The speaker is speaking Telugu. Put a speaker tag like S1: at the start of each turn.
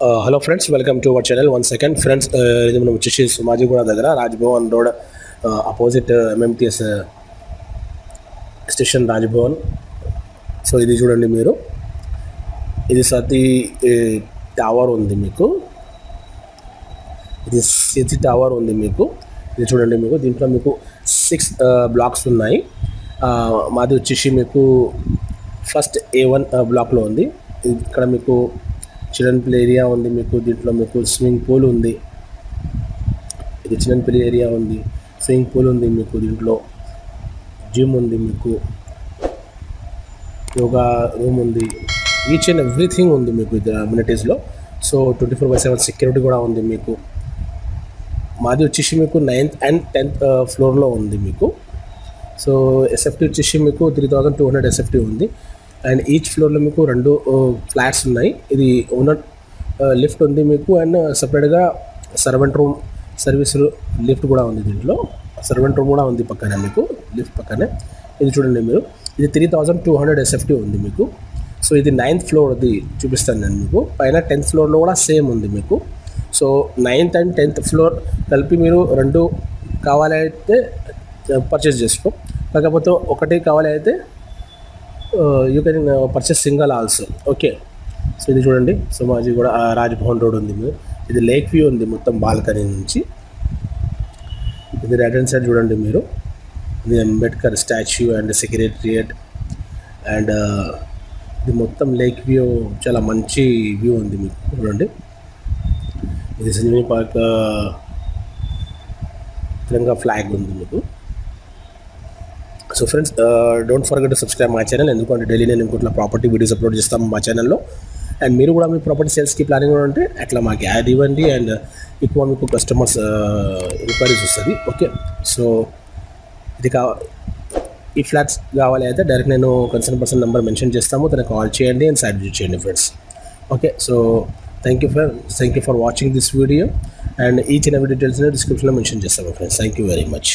S1: Hello friends, welcome to our channel. 1 second friends, ఇది మనం వచ్చేసి సుమాజిగూడ దగ్గర Raj Bhavan road opposite MMTS station Raj Bhavan. So ఇది చూడండి మీరు, ఇది సతీ టవర్ ఉంది మీకు, ఇది సతీ టవర్ ఉంది మీకు. ఇది చూడండి మీకు, దీంట్లో మీకు 6 బ్లాక్స్ ఉన్నాయి. మాది వచ్చేసి మీకు ఫస్ట్ A1 బ్లాక్లో ఉంది. ఇక్కడ మీకు చిల్డ్రన్ ప్లే ఏరియా ఉంది మీకు, దీంట్లో మీకు స్విమ్మింగ్ పూల్ ఉంది. ఇది చిల్డ్రన్ ప్లే ఏరియా ఉంది, స్విమ్మింగ్ పూల్ ఉంది మీకు, దీంట్లో జిమ్ ఉంది మీకు, యోగా రూమ్ ఉంది, ఈచ్ అండ్ ఎవ్రీథింగ్ ఉంది మీకు ఇది అమ్యూనిటీస్లో. సో 24/7 సెక్యూరిటీ కూడా ఉంది మీకు. మాది వచ్చేసి మీకు 9th and 10th ఫ్లోర్లో ఉంది మీకు. సో ఎస్ఎఫ్టీ వచ్చేసి మీకు 3200 ఎస్ఎఫ్టీ ఉంది. అండ్ ఈచ్ ఫ్లోర్లో మీకు 2 ఫ్లాట్స్ ఉన్నాయి. ఇది ఓనర్ లిఫ్ట్ ఉంది మీకు, అండ్ సపరేట్గా సర్వెంట్ రూమ్ సర్వీస్ లిఫ్ట్ కూడా ఉంది. దీంట్లో సర్వెంట్ రూమ్ కూడా ఉంది పక్కనే మీకు, లిఫ్ట్ పక్కనే. ఇది చూడండి మీరు, ఇది 3200 ఎస్ఎఫ్టీ ఉంది మీకు. సో ఇది 9th ఫ్లోర్ది చూపిస్తాను నేను మీకు. పైన 10th ఫ్లోర్లో కూడా సేమ్ ఉంది మీకు. So 9th and 10th floor కలిపి మీరు 2 కావాలైతే పర్చేస్ చేసుకో, కాకపోతే ఒకటి కావాలి అయితే you can purchase single also. Okay, so ఇది చూడండి, సుమాజీ కూడా రాజ్భవన్ రోడ్ ఉంది మీరు. ఇది లేక్ వ్యూ ఉంది మొత్తం బాల్కనీ నుంచి. ఇది రైట్ హ్యాండ్ సైడ్ చూడండి మీరు, ఇది Ambedkar statue and secretariat. And ఇది మొత్తం లేక్ వ్యూ, చాలా మంచి వ్యూ ఉంది మీకు. చూడండి, ఇది సంజీవని పార్క్ తిరంగా ఫ్లాగ్ ఉంది మీకు. So friends, don't forget to subscribe my channel, ఎందుకంటే డైలీ నేను ఇంకోట్లా ప్రాపర్టీ వీడియోస్ అప్లోడ్ చేస్తాం మా ఛానల్లో. అండ్ మీరు కూడా మీ ప్రాపర్టీ సేల్స్కి ప్లానింగ్ ఉంటే అట్లా మాకు యాడ్ ఇవ్వండి, అండ్ ఎక్కువ మీకు కస్టమర్స్ ఎంక్వైరీస్ వస్తుంది. ఓకే, సో ఇది ఈ ఫ్లాట్స్ కావాలి అయితే డైరెక్ట్ నేను కన్సర్న్ పర్సన్ నెంబర్ మెన్షన్ చేస్తాము, తనకు కాల్ చేయండి అండ్ సైట్ విజిట్ చేయండి friends. Okay, so thank you for watching this video, and each and every details డిస్క్రిప్షన్లో మెన్షన్ చేస్తాము friends. Thank you very much.